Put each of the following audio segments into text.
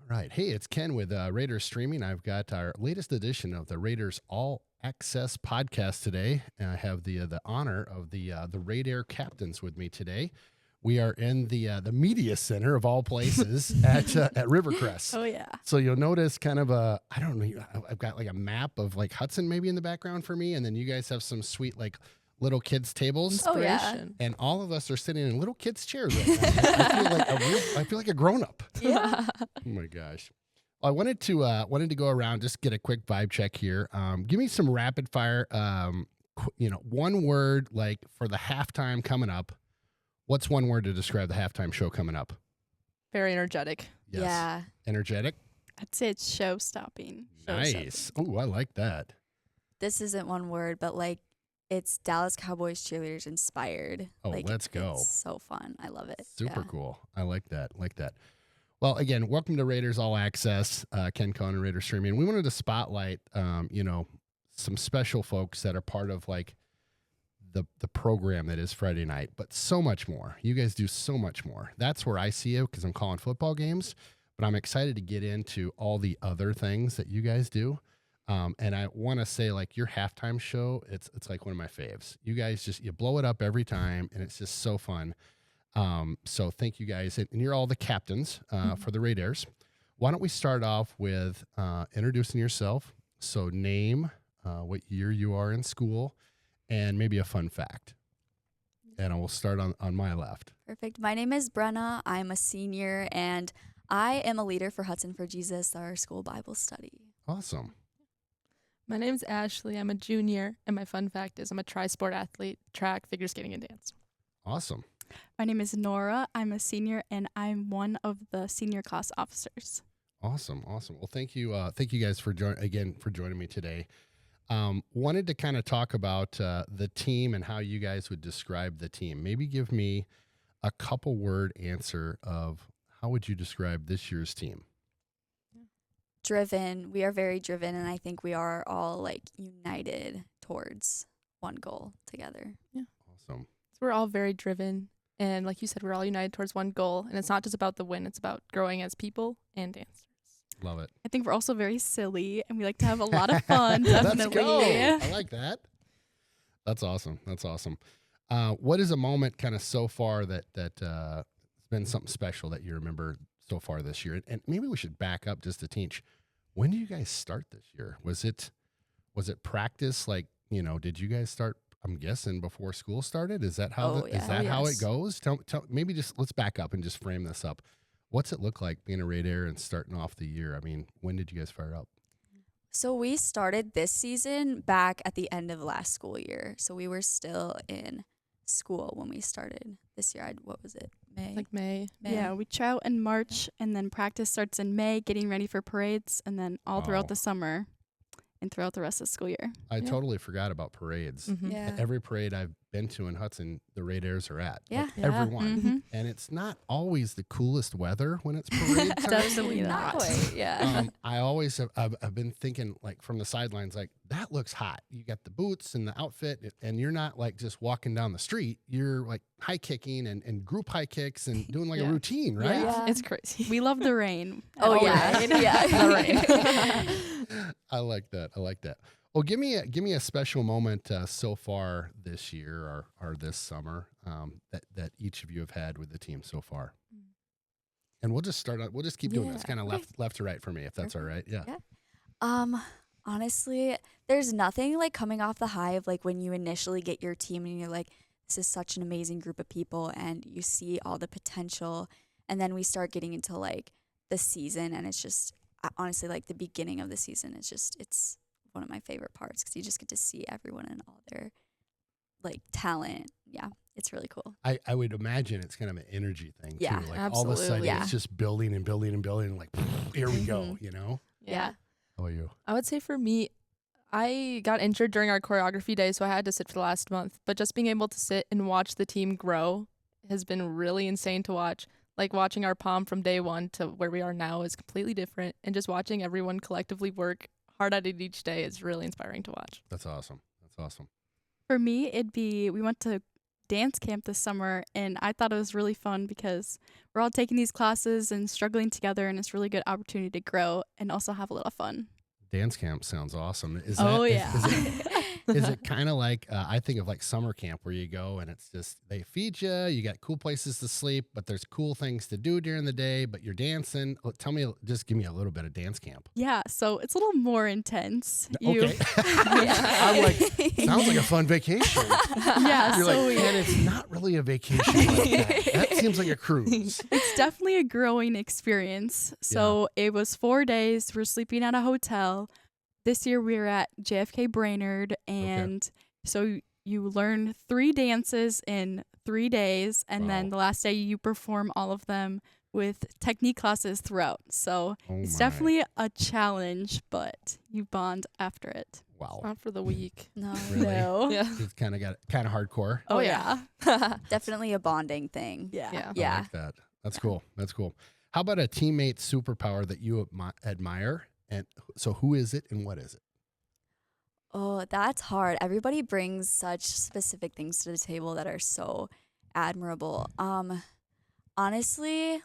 Right. Hey, it's Ken with Raiders Streaming. I've got our latest edition of the Raiders All Access podcast today. And I have the honor of the Raidaire captains with me today. We are in the media center of all places at Rivercrest. Oh, yeah. So you'll notice kind of I don't know, I've got like a map of like Hudson maybe in the background for me. And then you guys have some sweet like little kids tables. Oh, yeah. And all of us are sitting in little kids chairs right now. I feel like a grown up. Yeah. Oh my gosh. I wanted to go around, just get a quick vibe check here. Give me some rapid fire, one word like for the halftime coming up. What's one word to describe the halftime show coming up? Very energetic. Yes. Yeah. Energetic. I'd say it's show-stopping. Nice. Oh, I like that. This isn't one word, but like it's Dallas Cowboys cheerleaders inspired. Oh, like, let's go. It's so fun. I love it. Super Yeah. cool. I like that. Well, again, welcome to Raiders All Access. Ken Cohn and Raiders Streaming. We wanted to spotlight, some special folks that are part of like the program that is Friday night, but so much more. You guys do so much more. That's where I see it because I'm calling football games, but I'm excited to get into all the other things that you guys do. And I want to say, like, your halftime show, it's like one of my faves. You guys you blow it up every time, and it's just so fun. So thank you guys. And you're all the captains for the Raidaires. Why don't we start off with introducing yourself? So name, what year you are in school, and maybe a fun fact. And I will start on my left. Perfect. My name is Brenna. I'm a senior, and I am a leader for Hudson for Jesus, our school Bible study. Awesome. My name's Ashley. I'm a junior, and my fun fact is I'm a tri-sport athlete, track, figure skating, and dance. Awesome. My name is Nora. I'm a senior, and I'm one of the senior class officers. Awesome. Well, thank you guys for joining me today. Wanted to kind of talk about the team and how you guys would describe the team. Maybe give me a couple word answer of how would you describe this year's team? Driven. We are very driven, and I think we are all like united towards one goal together. Yeah. Awesome. So we're all very driven, and like you said, we're all united towards one goal, and it's not just about the win, it's about growing as people and dancers. Love it. I think we're also very silly, and we like to have a lot of fun, Let's definitely. go. I like that. That's awesome. What is a moment kind of so far that has been something special that you remember so far this year? And maybe we should back up just a teach. When did you guys start this year? Was it practice? Like, did you guys start, I'm guessing, before school started? Is that how how it goes? Tell maybe just let's back up and just frame this up. What's it look like being a Raidaire and starting off the year? I mean, when did you guys fire up? So we started this season back at the end of last school year. So we were still in school when we started this year. What was it? May? Like May. Yeah, we try out in March, and then practice starts in May, getting ready for parades, and then all throughout the summer and throughout the rest of the school year. I totally forgot about parades. Mm-hmm. Yeah. Every parade I've been to in Hudson, the Raidaires are at. Yeah. Like, Yeah. everyone. Mm-hmm. And it's not always the coolest weather when it's parade time. Definitely Not not. quite, yeah. I always have I've been thinking, like, from the sidelines, like, that looks hot. You got the boots and the outfit, and you're not like just walking down the street. You're like high kicking and group high kicks and doing like a Yeah. routine, right? Yeah. It's crazy. We love the rain. Oh, All yeah. right. Yeah. The rain. I like that. Well, give me a special moment so far this year or this summer that each of you have had with the team so far. And we'll just start out. We'll just keep doing this, Yeah. kind of left to right for me, if that's all right. Yeah. Honestly, there's nothing like coming off the high of like when you initially get your team and you're like, this is such an amazing group of people, and you see all the potential, and then we start getting into like the season, and it's just honestly like the beginning of the season is just it's one of my favorite parts because you just get to see everyone and all their like talent. Yeah, it's really cool. I would imagine it's kind of an energy thing Yeah, too. Like all of a sudden absolutely. it's just building and building and building, and like here we go. Mhm. You know. Yeah. How about you? I would say for me, I got injured during our choreography day, so I had to sit for the last month. But just being able to sit and watch the team grow has been really insane to watch. Like watching our pom from day one to where we are now is completely different. And just watching everyone collectively work hard at it each day is really inspiring to watch. That's awesome. For me, it'd be we went to dance camp this summer, and I thought it was really fun because we're all taking these classes and struggling together, and it's a really good opportunity to grow and also have a little fun. Dance camp sounds awesome. Is Oh, that, yeah. is it kind of like, I think of like summer camp where you go and it's just, they feed you got cool places to sleep, but there's cool things to do during the day, but you're dancing. Just give me a little bit of dance camp. Yeah, so it's a little more intense. Okay. I'm like, sounds like a fun vacation. Yeah, You're so like, and it's not really a vacation like that. That seems like a cruise. it's definitely a growing experience. So it was 4 days. We're sleeping at a hotel. This year we were at JFK Brainerd, and so you learn 3 dances in 3 days, and then the last day you perform all of them with technique classes throughout. So it's definitely a challenge, but you bond after it. Wow. Not for the week. No. Really? No. Yeah. It's kind of hardcore. Oh, yeah. Definitely a bonding thing. Yeah. Yeah. Yeah. I like that. That's cool. That's cool. How about a teammate superpower that you admire? And so who is it and what is it? Oh, that's hard. Everybody brings such specific things to the table that are so admirable. Honestly,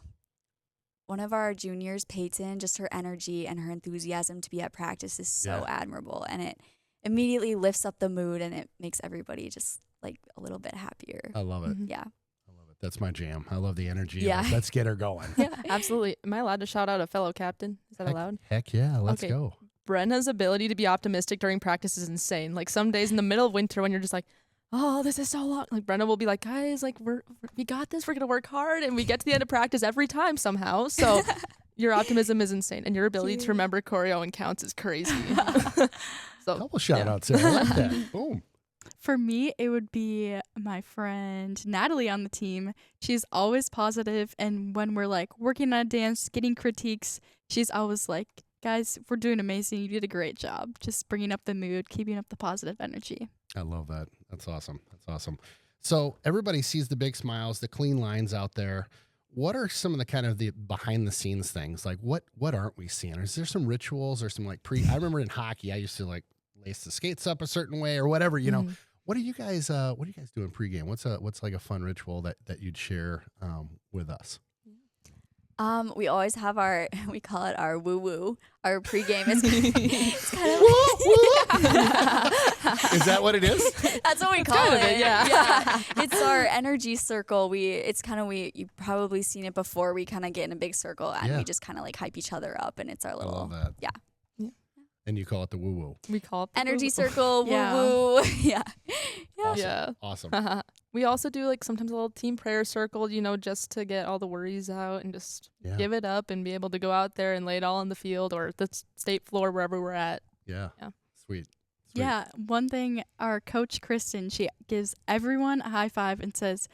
one of our juniors, Peyton, just her energy and her enthusiasm to be at practice is so admirable, and it immediately lifts up the mood and it makes everybody just like a little bit happier. I love it. Yeah. I love it. That's my jam. I love the energy. Yeah. Like, let's get her going. Yeah, absolutely. Am I allowed to shout out a fellow captain? Is that allowed? Heck yeah. Let's Okay. go. Brenna's ability to be optimistic during practice is insane. Like some days in the middle of winter when you're just like, oh, this is so long. Like Brenna will be like, guys, like we got this. We're gonna work hard, and we get to the end of practice every time somehow. So your optimism is insane, and your ability to remember choreo and counts is crazy. So Couple shout outs there. I like that. Boom. For me, it would be my friend Natalie on the team. She's always positive, and when we're like working on a dance, getting critiques, she's always like, guys, we're doing amazing. You did a great job. Just bringing up the mood, keeping up the positive energy. I love that. That's awesome. That's awesome. So everybody sees the big smiles, the clean lines out there. What are some of the kind of the behind the scenes things? Like what aren't we seeing? Is there some rituals or some like I remember in hockey, I used to like lace the skates up a certain way or whatever, you know. What are you guys doing pregame? What's like a fun ritual that you'd share with us? We always have we call it our woo woo. Our pregame is it's kind of Is that what it is? That's what we call it. Yeah. It's our energy circle. You've probably seen it before. We kind of get in a big circle and we just kind of like hype each other up, and it's our I little love that. Yeah. And you call it the woo woo. we call it the energy woo-woo. circle. Woo Yeah. woo. Yeah. Awesome. Yeah. Awesome. We also do like sometimes a little team prayer circle, you know, just to get all the worries out and just give it up and be able to go out there and lay it all on the field or the state floor, wherever we're at. Yeah. Yeah. Sweet. Yeah, one thing, our coach, Kristen, she gives everyone a high five and says,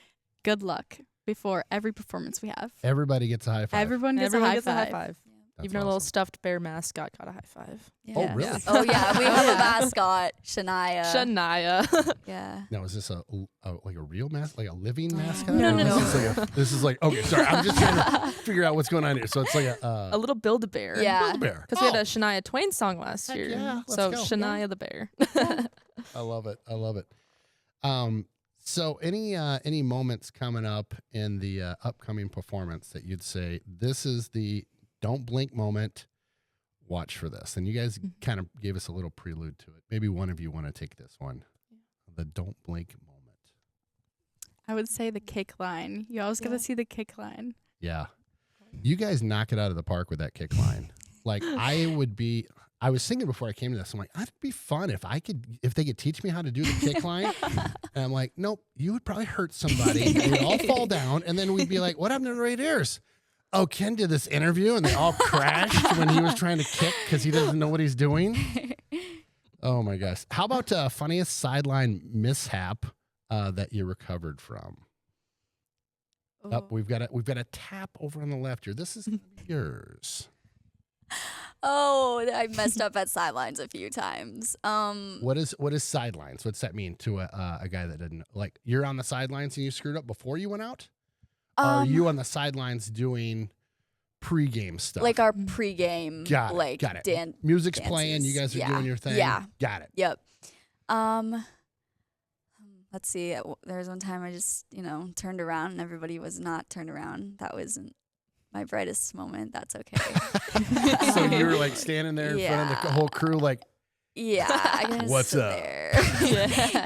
good luck before every performance we have. Everybody gets a high five. Everyone gets Everyone a high gets five. a high five. That's Even our little awesome. stuffed bear mascot got a high five. Yeah. Oh, really? Yeah. Oh yeah, we have a mascot, Shania. Shania. Yeah. Now, is this a like a real like a living mascot? No, Or no, This is like okay, sorry. I'm just trying to figure out what's going on here. So it's like A little Build-A-Bear. Yeah. Build-A-Bear. Because we had a Shania Twain song last Heck year. yeah, let's So go. Shania the Bear. I love it. I love it. So any moments coming up in the upcoming performance that you'd say this is the don't blink moment? Watch for this. And you guys kind of gave us a little prelude to it. Maybe one of you want to take this one. The don't blink moment. I would say the kick line. You always got to see the kick line. Yeah. You guys knock it out of the park with that kick line. Like I was thinking before I came to this, I'm like, that'd be fun if they could teach me how to do the kick line. And I'm like, nope, you would probably hurt somebody. We'd all fall down. And then we'd be like, what happened to the Raidaires? Oh, Ken did this interview and they all crashed when he was trying to kick because he doesn't know what he's doing. Oh my gosh. How about funniest sideline mishap that you recovered from? Up, we've got a tap over on the left here. This is yours. Oh, I messed up at sidelines a few times. What is sidelines? What's that mean to a guy that didn't like? You're on the sidelines and you screwed up before you went out. Or are you on the sidelines doing pregame stuff? like our pregame, got it, like got it. Dan. Music's playing. You guys are Yeah. doing your thing. Yeah. Got it. Yep. let's see. There was one time I just, turned around and everybody was not turned around. That wasn't my brightest moment. That's okay. So you were like standing there in front of the whole crew, like, yeah, I can just what's sit up? there.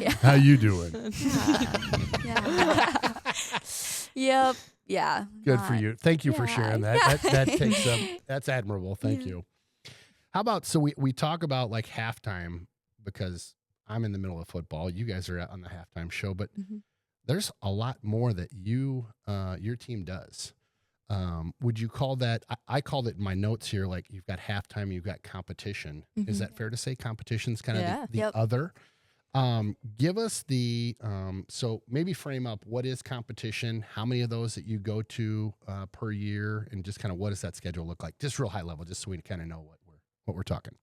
Yeah. How you doing? Yeah. Yep. Yeah. Good for you. Thank you for sharing that. Yeah. That takes that's admirable. Thank you. How about, so we talk about like halftime, because I'm in the middle of football. You guys are on the halftime show, but there's a lot more that your team does. Would you call that, I called it in my notes here, like you've got halftime, you've got competition. Is that fair to say? Competition's kind of the other? Give us so maybe frame up, what is competition? How many of those that you go to per year, and just kind of what does that schedule look like? Just real high level, just so we kind of know what we're talking.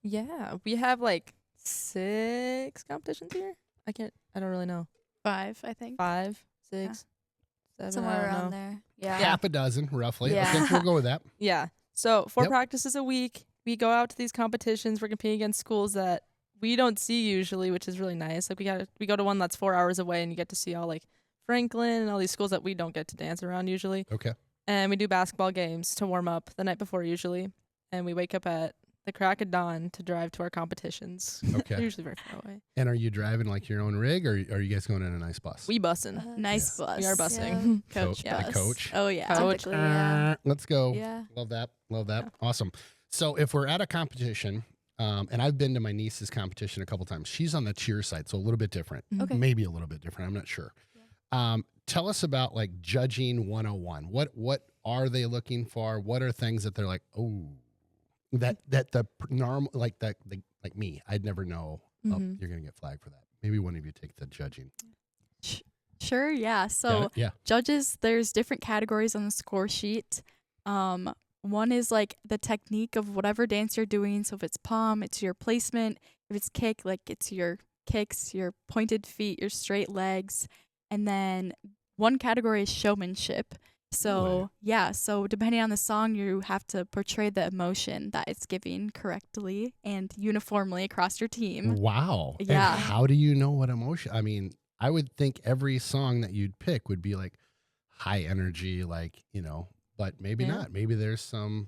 Yeah, we have like 6 competitions here. I don't really know. 5, I think. 5, 6, 7, Somewhere around there. Yeah. Half a dozen, roughly. Yeah. Okay, we'll go with that. Yeah. So 4 practices a week. We go out to these competitions. We're competing against schools that we don't see usually, which is really nice. Like we go to one that's 4 hours away, and you get to see all like Franklin and all these schools that we don't get to dance around usually. Okay. And we do basketball games to warm up the night before usually. And we wake up at the crack of dawn to drive to our competitions. Okay. They're usually very far away. And are you driving like your own rig, or are you guys going in a nice bus? We bussin'. Nice bus. We are busing. Coach The bus. coach. Oh, yeah. Coach. Typically, yeah. Let's go. Yeah. Love that. Awesome. So if we're at a competition, and I've been to my niece's competition a couple times. She's on the cheer side, so a little bit different. Okay. Maybe a little bit different. I'm not sure. Tell us about like judging 101. What are they looking for? What are things that they're like, oh, that the normal, like like me, I'd never know. Oh, you're gonna get flagged for that. Maybe one of you take the judging. Sure, yeah. So judges, there's different categories on the score sheet. One is like the technique of whatever dance you're doing. So if it's palm, it's your placement. If it's kick, like it's your kicks, your pointed feet, your straight legs. And then one category is showmanship. So so depending on the song, you have to portray the emotion that it's giving correctly and uniformly across your team. Wow. Yeah. And how do you know what emotion? I mean, I would think every song that you'd pick would be like high energy, like, but maybe not. Maybe there's some.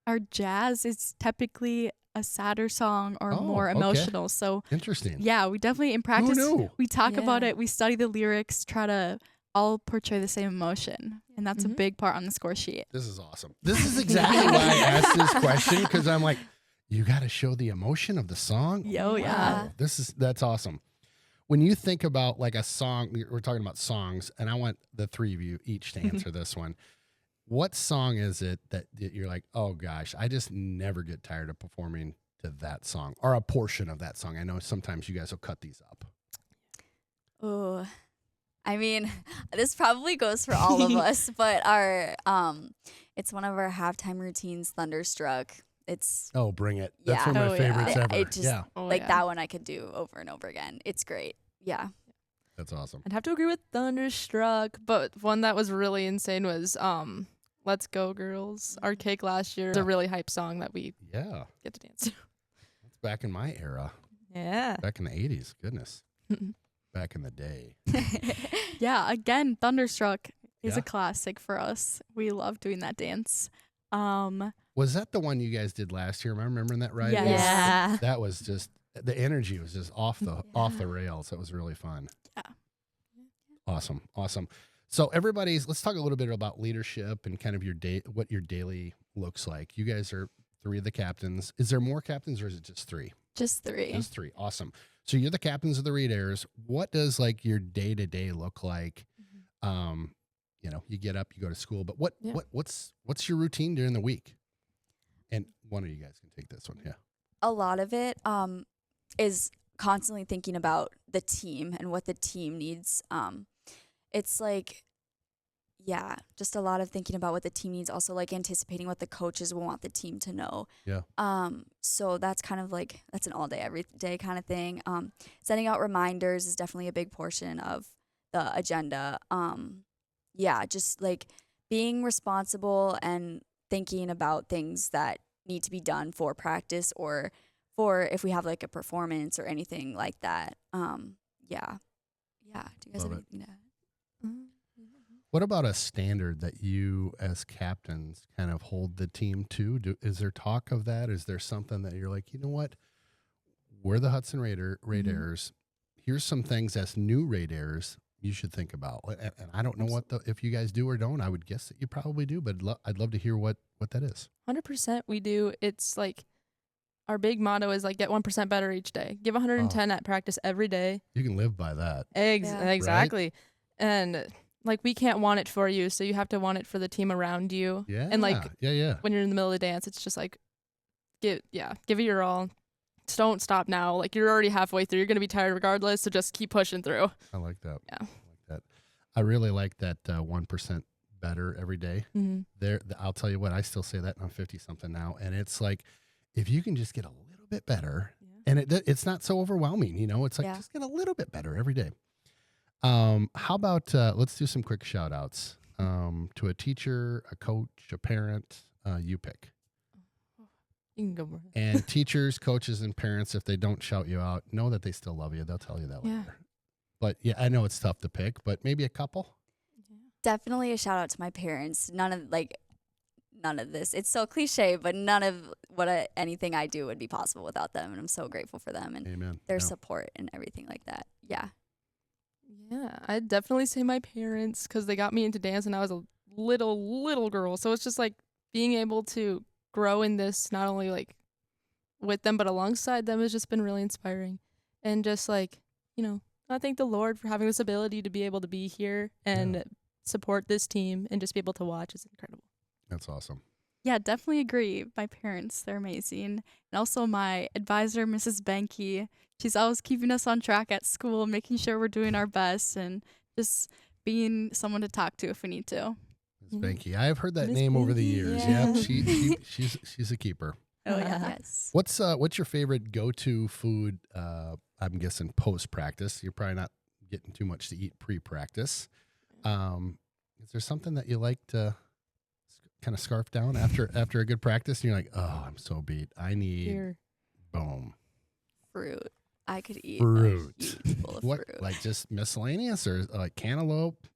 Our jazz is typically a sadder song or more emotional. So interesting. Yeah, we definitely in practice we talk about Yeah. it, we study the lyrics, try to all portray the same emotion. And that's a big part on the score sheet. This is awesome. This is exactly why I asked this question, because I'm like, you got to show the emotion of the song. Oh, yeah. Wow, that's awesome. When you think about like a song, we're talking about songs, and I want the three of you each to answer this one. What song is it that you're like, oh gosh, I just never get tired of performing to that song or a portion of that song? I know sometimes you guys will cut these up. Oh, I mean, this probably goes for all of us, but it's one of our halftime routines, Thunderstruck. It's bring it. That's one yeah. of my favorites ever. It just yeah. that one I could do over and over again. It's great. Yeah. That's awesome. I'd have to agree with Thunderstruck, but one that was really insane was Let's Go Girls. Our cake last year. It's a really hype song that we get to dance to. That's back in my era. Yeah. Back in the 80s. Goodness. Back in the day. Yeah, again, Thunderstruck is a classic for us. We love doing that dance. Was that the one you guys did last year? Am I remembering that right? Yes. Yeah. That was just, the energy was just off the rails. That was really fun. Yeah. Awesome. So let's talk a little bit about leadership and kind of what your daily looks like. You guys are 3 of the captains. Is there more captains, or is it just 3? Just 3. Just 3. Awesome. So you're the captains of the Raidaires. What does like your day-to-day look like? You get up, you go to school, but what's your routine during the week? And one of you guys can take this one. Yeah. A lot of it is constantly thinking about the team and what the team needs. It's like, just a lot of thinking about what the team needs. Also, like anticipating what the coaches will want the team to know. Yeah. So that's kind of like, that's an all day, every day kind of thing. Sending out reminders is definitely a big portion of the agenda. Just like being responsible and thinking about things that need to be done for practice or for if we have like a performance or anything like that. Yeah. Do you guys Love have it. anything to add? What about a standard that you as captains kind of hold the team to? Is there talk of that? Is there something that you're like, you know what? We're the Hudson Raidaires. Here's some things as new Raidaires you should think about. And I don't know if you guys do or don't. I would guess that you probably do, but I'd love to hear what that is. 100% we do. It's like our big motto is like get 1% better each day. Give 110 at practice every day. You can live by that. Exactly. Right? And like we can't want it for you, so you have to want it for the team around you. Yeah. And like yeah. when you're in the middle of the dance, it's just like give it your all. Just don't stop now. Like you're already halfway through. You're gonna be tired regardless, so just keep pushing through. I like that. Yeah. I like that. I really like that 1% better every day. I'll tell you what, I still say that, and I'm 50 something now, and it's like if you can just get a little bit better, and it's not so overwhelming, you know. It's like just get a little bit better every day. How about let's do some quick shout outs to a teacher, a coach, a parent. You pick. You can go. And teachers, coaches, and parents, if they don't shout you out, know that they still love you. They'll tell you that later. But yeah, I know it's tough to pick, but maybe a couple. Definitely a shout out to my parents. None of this. It's so cliche, but none of anything I do would be possible without them, and I'm so grateful for them and their support and everything like that. Yeah. Yeah, I'd definitely say my parents, because they got me into dance when I was a little girl. So it's just like being able to grow in this, not only like with them, but alongside them has just been really inspiring. And just like, I thank the Lord for having this ability to be able to be here and support this team and just be able to watch is incredible. That's awesome. Yeah, definitely agree. My parents, they're amazing. And also my advisor, Mrs. Benke. She's always keeping us on track at school, making sure we're doing our best and just being someone to talk to if we need to. Ms. Benke. I have heard that name over the years. Yeah. She's a keeper. Oh, yeah. Yes. What's your favorite go-to food, I'm guessing post-practice? You're probably not getting too much to eat pre-practice. Is there something that you like to kind of scarf down after a good practice? And you're like, oh, I'm so beat. I need boom. Fruit. I could eat fruit. A huge bowl of fruit. Like just miscellaneous or like cantaloupe,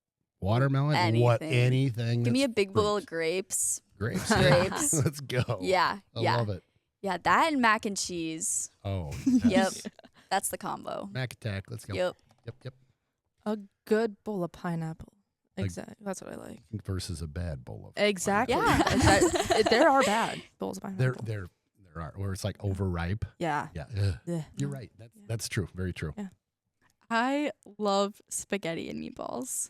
watermelon, anything. Give me a big bowl of grapes. Grapes. Grapes. Let's go. Yeah. I love it. Yeah, that and mac and cheese. Oh. Yep. That's the combo. Mac attack. Let's go. Yep. A good bowl of pineapple. Exactly. That's what I like. Versus a bad bowl of exactly. pineapple. Yeah. There are bad bowls of pineapple. There are where it's like overripe. Yeah. Yeah. You're right. That's true. Very true. Yeah. I love spaghetti and meatballs.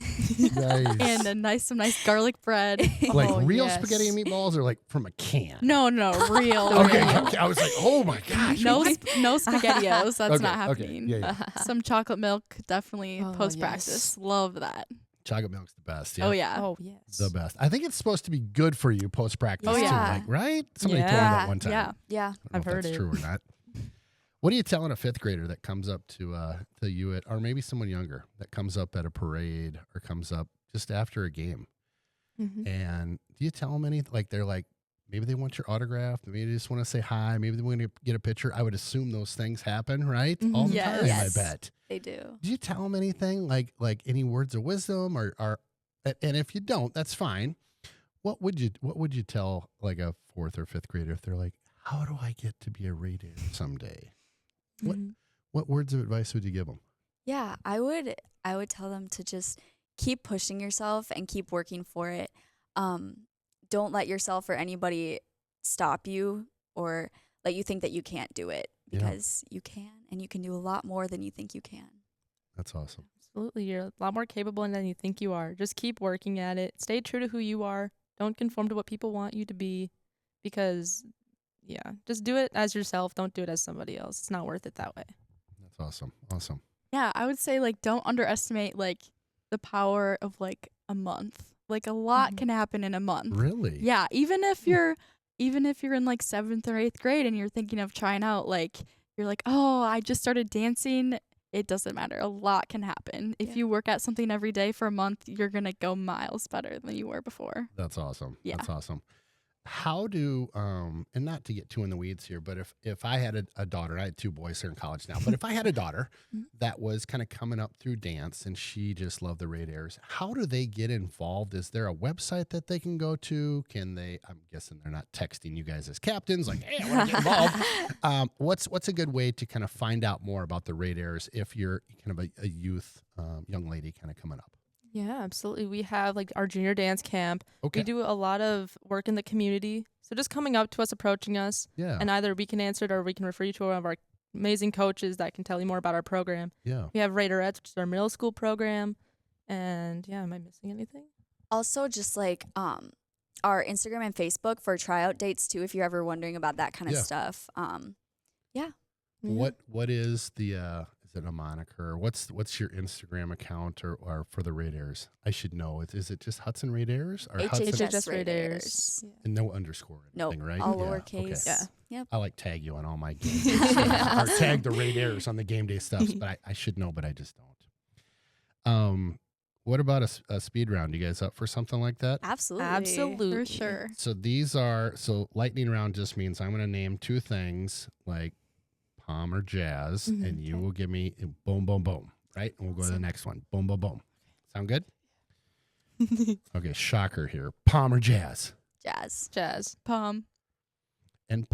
Nice. And some nice garlic bread. Like real spaghetti and meatballs or like from a can? No, real. Okay. Real. I was like, oh my gosh. No SpaghettiOs. That's not happening. Okay. Yeah. Some chocolate milk, definitely post practice. Yes. Love that. Chocolate milk's the best. Yeah. Oh yeah. Oh yes. The best. I think it's supposed to be good for you post practice too. yeah. Like, right? Somebody told me that one time. Yeah. I don't know I've if heard that's it. true or not. What are you telling a fifth grader that comes up to you at, or maybe someone younger that comes up at a parade or comes up just after a game? Mm-hmm. And do you tell them anything? Like they're like, maybe they want your autograph. Maybe they just want to say hi. Maybe they want to get a picture. I would assume those things happen, right? Mm-hmm. All the Yes. time, Yes. I bet. They do. Do you tell them anything like any words of wisdom or and if you don't, that's fine. What would you tell like a fourth or fifth grader if they're like, how do I get to be a Raidaire someday? What words of advice would you give them? Yeah, I would tell them to just keep pushing yourself and keep working for it. Don't let yourself or anybody stop you or let you think that you can't do it, because you can, and you can do a lot more than you think you can. That's awesome. Absolutely. You're a lot more capable than you think you are. Just keep working at it. Stay true to who you are. Don't conform to what people want you to be, because just do it as yourself. Don't do it as somebody else. It's not worth it that way. That's awesome. Awesome. Yeah, I would say like don't underestimate like the power of like a month. Like a lot can happen in a month. Really? Yeah, even if you're in like 7th or 8th grade and you're thinking of trying out, like you're like, "Oh, I just started dancing." It doesn't matter. A lot can happen. If you work at something every day for a month, you're going to go miles better than you were before. That's awesome. Yeah. That's awesome. How do and not to get too in the weeds here, but if I had a daughter, I had 2 boys, they're in college now, but if I had a daughter that was kind of coming up through dance and she just loved the Raidaires, how do they get involved? Is there a website that they can go to? Can they, I'm guessing they're not texting you guys as captains like, hey, I want to get involved. What's a good way to kind of find out more about the Raidaires if you're kind of a youth young lady kind of coming up? Yeah, absolutely. We have like our junior dance camp. Okay. We do a lot of work in the community. So just coming up to us, approaching us, Yeah. and either we can answer it or we can refer you to one of our amazing coaches that can tell you more about our program. Yeah. We have Raidaires, which is our middle school program. And yeah, am I missing anything? Also, just like our Instagram and Facebook for tryout dates too, if you're ever wondering about that kind of Yeah. stuff. Yeah. What is the is it a moniker? What's your Instagram account or for the Raidaires? I should know. Is it just Hudson Raidaires or Hudson HHS Raidaires. Raidaires. and no underscore or Nope, anything, right? all Yeah, lowercase. okay. Yeah. I like tag you on all my game day stuff, or tag the Raidaires on the game day stuff, but I should know, but I just don't. What about a speed round? You guys up for something like that? Absolutely. Absolutely. For sure. So lightning round just means I'm going to name 2 things like Palm or Jazz, and you will give me boom, boom, boom, right? And we'll go to the next one. Boom, boom, boom. Sound good? Okay, shocker here. Palm or Jazz? Jazz. Jazz. Palm. And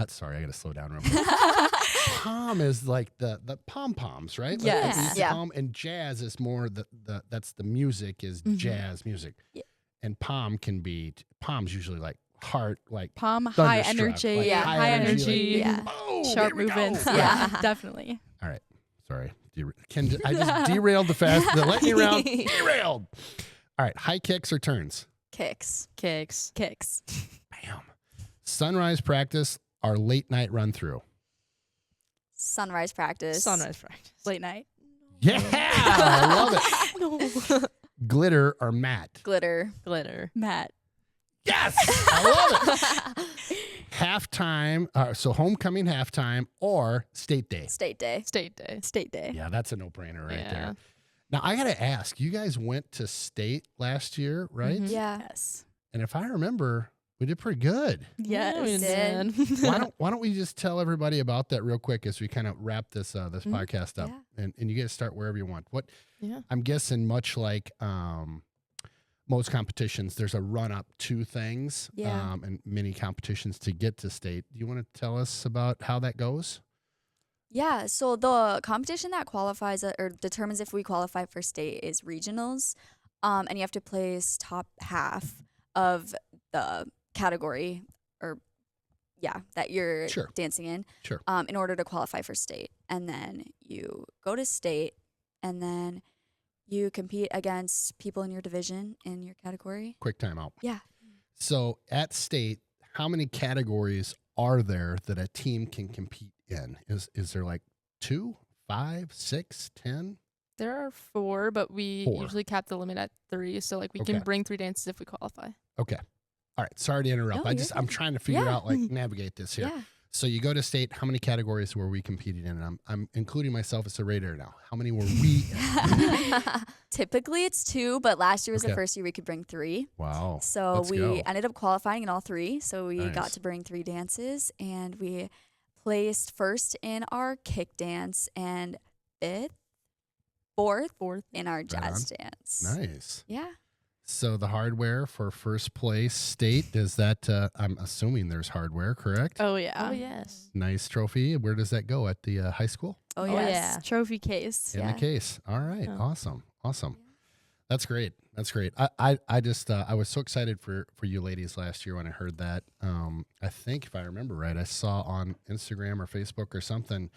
sorry, I got to slow down real quick. Palm is like the pom-poms, right? Like Yes. you see Yeah. Palm, and jazz is more that's the music is jazz music. Yeah. And palm's usually like heart, like Palm, high thunderstruck, energy. like Yeah, high energy. Yeah. boom, Sharp here we go. movements. Yeah. Yeah, definitely. All right. Sorry. I just derailed the lightning round. Derailed. All right. High kicks or turns? Kicks. Kicks. Kicks. Bam. Sunrise practice or late night run through? Sunrise practice. Sunrise practice. Late night. Yeah. I love it. Glitter or matte? Glitter. Glitter. Matt. Yes. I love it. Halftime. So homecoming halftime or state day? State day. State day. State day. Yeah, that's a no-brainer right Yeah. there. Now, I got to ask, you guys went to state last year, right? Mhm. Yeah. Yes. And if I remember, we did pretty good. Yes. Yeah, we did. did. Why don't we just tell everybody about that real quick as we kind of wrap this podcast up, Yeah. and you guys start wherever you want. What Yeah. I'm guessing, much like most competitions, there's a run up to things, Yeah. and many competitions to get to state. Do you want to tell us about how that goes? Yeah, so the competition that qualifies or determines if we qualify for state is regionals, and you have to place top half of the category, or that you're Sure. dancing in, Sure. in order to qualify for state. And then you go to state, and then you compete against people in your division in your category. Quick timeout. Yeah. So at state, how many categories are there that a team can compete in? Is there like 2, 5, 6, 10? There are 4, but we 4. usually cap the limit at 3. So like we Okay. can bring 3 dances if we qualify. Okay. All right. Sorry to interrupt. No, you're I'm good. trying to figure Yeah. out navigate this here. Yeah. So you go to state. How many categories were we competing in? And I'm including myself as a Raider now. How many were we in? Typically it's 2, but last year was Okay. the first year we could bring 3. Wow. So Let's we go. ended up qualifying in all 3. So we Nice. got to bring 3 dances, and we placed first in our kick dance and fourth in our jazz dance. Nice. Yeah. So the hardware for first place state, is that, I'm assuming there's hardware, correct? Oh yeah. Oh, yes. Nice trophy. Where does that go? At the high school? Oh, Oh, yes. yeah. Trophy case. In Yeah. the case. All right. Oh. Awesome. That's great. I just I was so excited for you ladies last year when I heard that. I think if I remember right, I saw on Instagram or Facebook or something.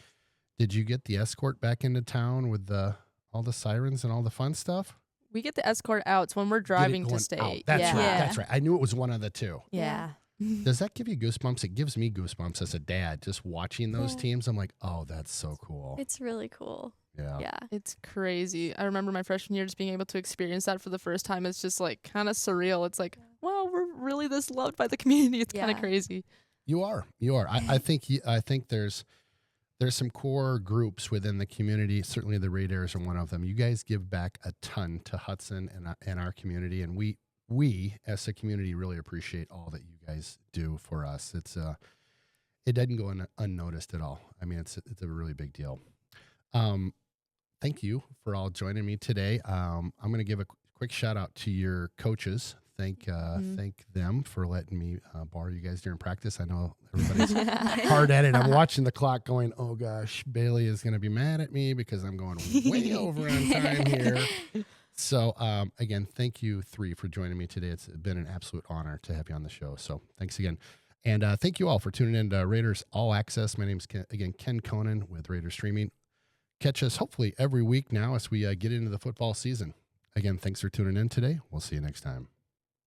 Did you get the escort back into town with all the sirens and all the fun stuff? We get the escort outs when we're driving to Going state. out. That's yeah. right. Yeah. That's right. I knew it was one of the 2. Yeah. Does that give you goosebumps? It gives me goosebumps as a dad, just watching those Yeah. teams. I'm like, oh, that's so cool. It's really cool. Yeah. Yeah. It's crazy. I remember my freshman year just being able to experience that for the first time. It's just like kind of surreal. It's like, wow, we're really this loved by the community. It's kind of Yeah. crazy. You are. I think there's some core groups within the community. Certainly the Raidaires are one of them. You guys give back a ton to Hudson and our community, and we we as a community really appreciate all that you guys do for us. It doesn't go unnoticed at all. I mean, it's a really big deal. Thank you for all joining me today. I'm going to give a quick shout out to your coaches. Thank them for letting me borrow you guys during practice. I know everybody's hard at it. I'm watching the clock going, oh gosh, Bailey is going to be mad at me because I'm going way over on time here. So again, thank you three for joining me today. It's been an absolute honor to have you on the show. So thanks again. And thank you all for tuning in to Raiders All Access. My name is Ken Conan with Raiders Streaming. Catch us hopefully every week now as we get into the football season. Again, thanks for tuning in today. We'll see you next time.